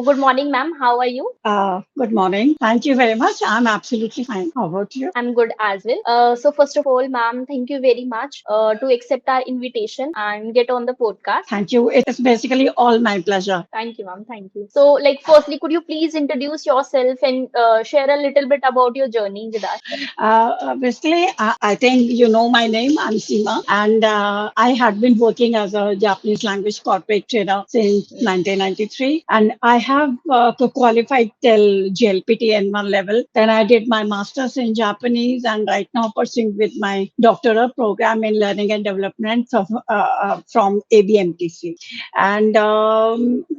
good morning, ma'am. How are you? Good morning. Thank you very much. I'm absolutely fine. How about you? I'm good as well. So first of all, ma'am, thank you very much to accept our invitation and get on the podcast. Thank you. It is basically all my pleasure. Thank you, ma'am. Thank you. So, firstly, could you please introduce yourself and share a little bit about your journey with us? Basically, I think you know my name. I'm Seema, and I had been working as a Japanese language corporate trainer since 1993, and I have qualified till JLPT N1 level. Then I did my master's in Japanese, and right now pursuing with my doctoral program in learning and development from ABMTC. And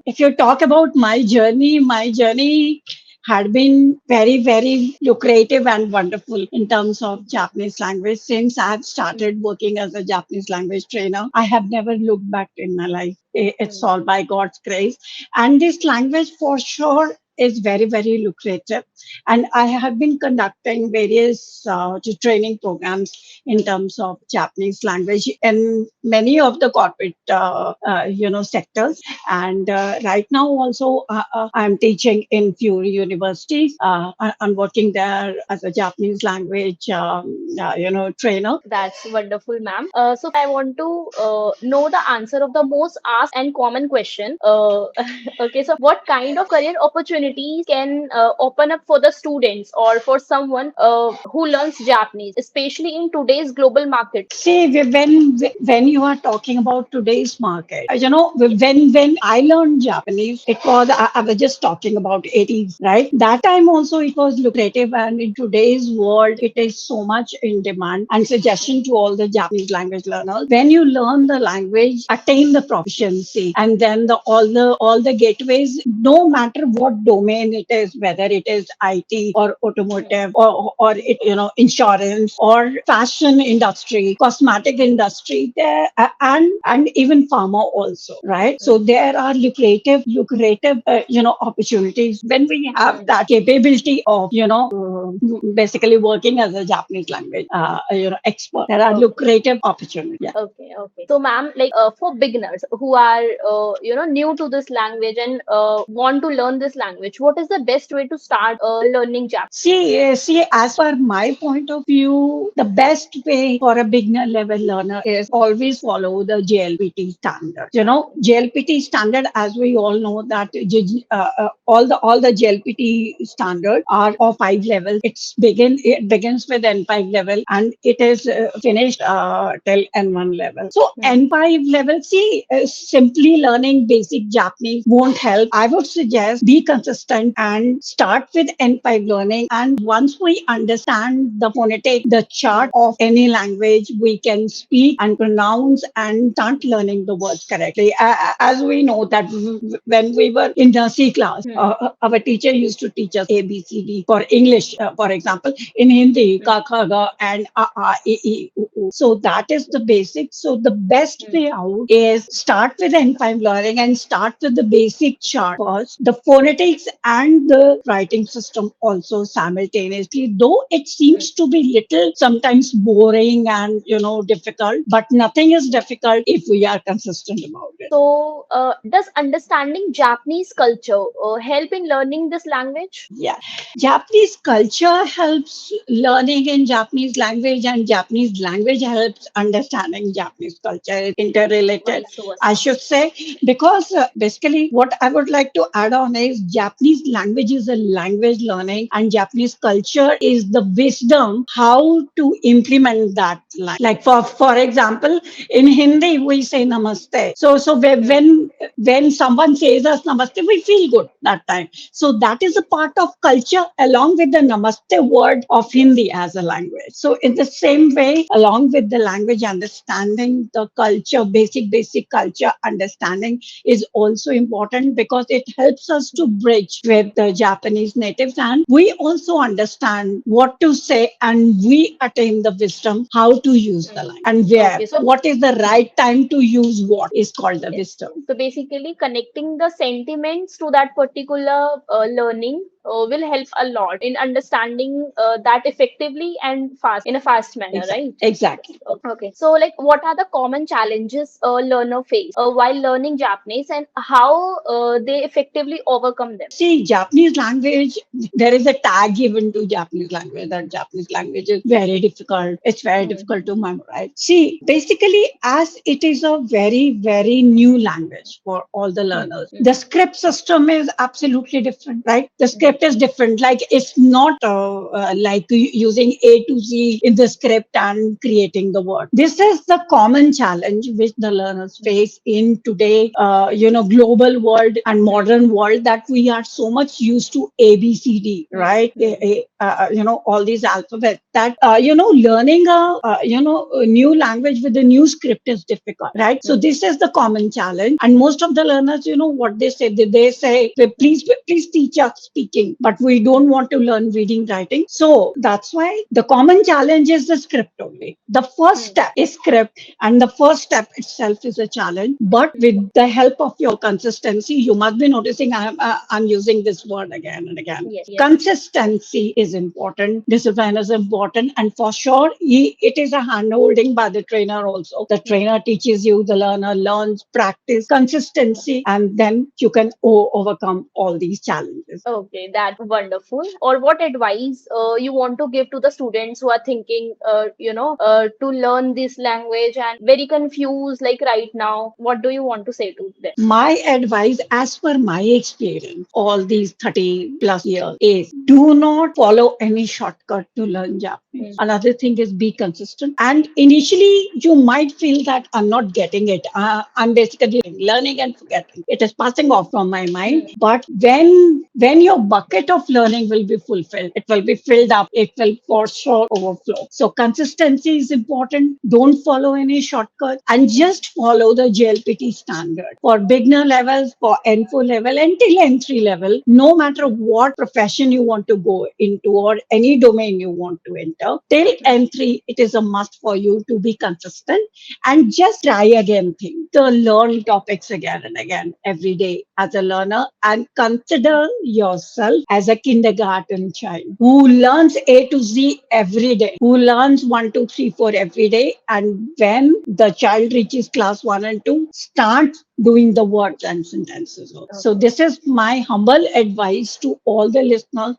if you talk about my journey had been very, very lucrative and wonderful in terms of Japanese language. Since I've started working as a Japanese language trainer, I have never looked back in my life. It's all by God's grace. And this language for sure is very, very lucrative. And I have been conducting various training programs in terms of Japanese language in many of the corporate, sectors. And right now also, I'm teaching in few universities. I'm working there as a Japanese language, trainer. That's wonderful, ma'am. So I want to know the answer of the most asked and common question. Okay, so what kind of career opportunities can open up for the students or for someone who learns Japanese, especially in today's global market? See, when you are talking about today's market, when I learned Japanese, I was just talking about 80s, right? That time also it was lucrative, and in today's world, it is so much in demand. And suggestion to all the Japanese language learners: when you learn the language, attain the proficiency, and then all the gateways, no matter what domain it is, whether it is IT or automotive or insurance or fashion industry, cosmetic industry, there and even pharma also, right? So there are lucrative opportunities when we have that capability of basically working as a Japanese language expert. There are Okay. lucrative opportunities. Yeah. Okay, okay. So, ma'am, for beginners who are, new to this language and want to learn this language, what is the best way to start learning Japanese? See, as per my point of view, the best way for a beginner level learner is always follow the JLPT standard. JLPT standard, as we all know, that all the JLPT standard are of 5 levels. It begins with N5 level and it is finished till N1 level. So N5 level, see, simply learning basic Japanese won't help. I would suggest be consistent and start with N5 learning. And once we understand the phonetic, the chart of any language, we can speak and pronounce and start learning the words correctly. As we know that when we were in nursery class, our teacher used to teach us A, B, C, D for English, for example. In Hindi, ka, kha, ga, and a, e, e, u, u. So that is the basic. So the best way out is start with N5 learning and start with the basic chart first, the phonetics and the writing system also simultaneously. Though it seems to be little sometimes boring and difficult, but nothing is difficult if we are consistent about it. So, does understanding Japanese culture help in learning this language? Yeah, Japanese culture helps learning in Japanese language, and Japanese language helps understanding Japanese culture. It's interrelated, Vice versa. I should say, because basically what I would like to add on is Japanese language is a language learning, and Japanese culture is the wisdom how to implement that language. Like for example, in Hindi we say namaste. So when someone says us namaste, we feel good that time. So that is a part of culture along with the namaste word of Hindi as a language. So in the same way, along with the language understanding, the culture, basic culture understanding is also important because it helps us to bridge with the Japanese natives, and we also understand what to say, and we attain the wisdom how to use the language and where. Okay, so What is the right time to use what is called the wisdom. so basically connecting the sentiments to that particular learning will help a lot in understanding that effectively and fast in a fast manner, Exactly. right? Exactly. Okay, so like, what are the common challenges a learner face while learning Japanese, and how they effectively overcome them? See, Japanese language, there is a tag given to Japanese language that Japanese language is very difficult. It's very difficult to Hmm. memorize. See, basically, as it is a very, very new language for all the Hmm. learners, Hmm. the script system is absolutely different, right? The Hmm. script is different. Like, it's not like using A to Z in the script and creating the word. This is the common challenge which the learners face in today, global world and modern world, that we are so much used to ABCD, Hmm. right? Hmm. All these alphabets, that learning a new language with a new script is difficult, right? So Hmm. this is the common challenge, and most of the learners, what they say, they say, Hmm. please teach us speaking, but we don't Hmm. want to learn reading writing. So that's why the common challenge is the script only. The first Hmm. step is script, and the first step itself is a challenge. But with Hmm. the help of your consistency, you must be noticing I'm using this word again and again. Yes. Yes. Consistency is important, discipline is important, and for sure, it is a hand holding by the trainer also. The Hmm. trainer teaches you, the learner learns, practice, consistency, and then you can overcome all these challenges. Okay, that's wonderful. Or what advice you want to give to the students who are thinking, to learn this language and very confused, like right now? What do you want to say to them? My advice, as per my experience, all these 30 plus years, is do not follow any shortcut to learn Japanese. Hmm. Another thing is be consistent. And initially, you might feel that I'm not getting it. I'm basically learning and forgetting. It is passing off from my mind. Hmm. But when your bucket of learning will be fulfilled, it will be filled up. It will for sure overflow. So consistency is important. Don't follow any shortcut, and Hmm. just follow the JLPT standard for beginner levels, for N4 level, until N3 level. No matter Hmm. what profession you want to go into or any domain you want to enter, till Hmm. N3, it is a must for you to be consistent and just try again things. To learn topics again and again every day as a learner, and consider yourself as a kindergarten child who learns A to Z every day, who learns 1, 2, 3, 4 every day. And when the child reaches class 1 and 2, start doing the words and sentences. So Okay. this is my humble advice to all the listeners.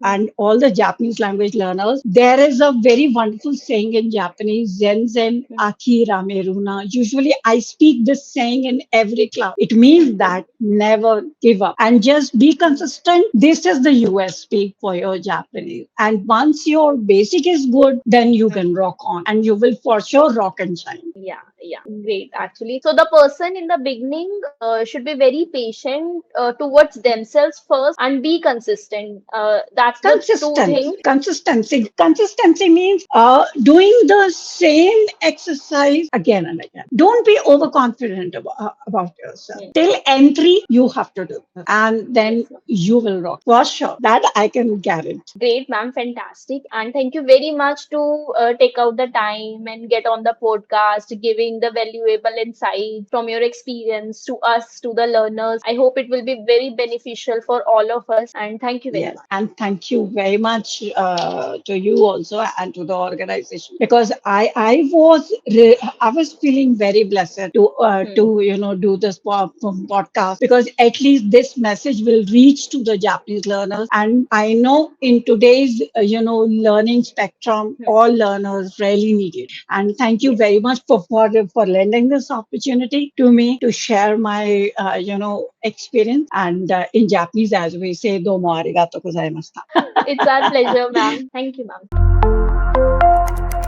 And all the Japanese language learners, there is a very wonderful saying in Japanese, Zen Zen Hmm. Aki Rameruna. Usually, I speak this saying in every class. It Hmm. means that never give up and just be Hmm. consistent. This is the USP for your Japanese. And once your basic is good, then you Hmm. can rock on and you will for sure rock and shine. Yeah, yeah, great, actually. So the person in the beginning should be very patient towards themselves first and be consistent. That's the two things. Consistency means doing the same exercise again and again. Don't be overconfident about yourself. Hmm. Till entry, you have to do it, and then Yes. you will rock for sure. That I can guarantee. Great, ma'am. Fantastic. And thank you very much to take out the time and get on the podcast, giving the valuable insights from your experience to us, to the learners. I hope it will be very beneficial for all of us. And thank you very Yes, much. and thank you very much to you also and to the organization, because I was feeling very blessed Hmm. to do this podcast, because at least this message will reach to the Japanese learners. And I know in today's learning spectrum, Hmm. all learners really need it. And thank you Yes. very much for lending this opportunity to me to share my experience. And in Japanese, as we say, domo arigato gozaimashita. It's our pleasure, ma'am. Thank you, ma'am.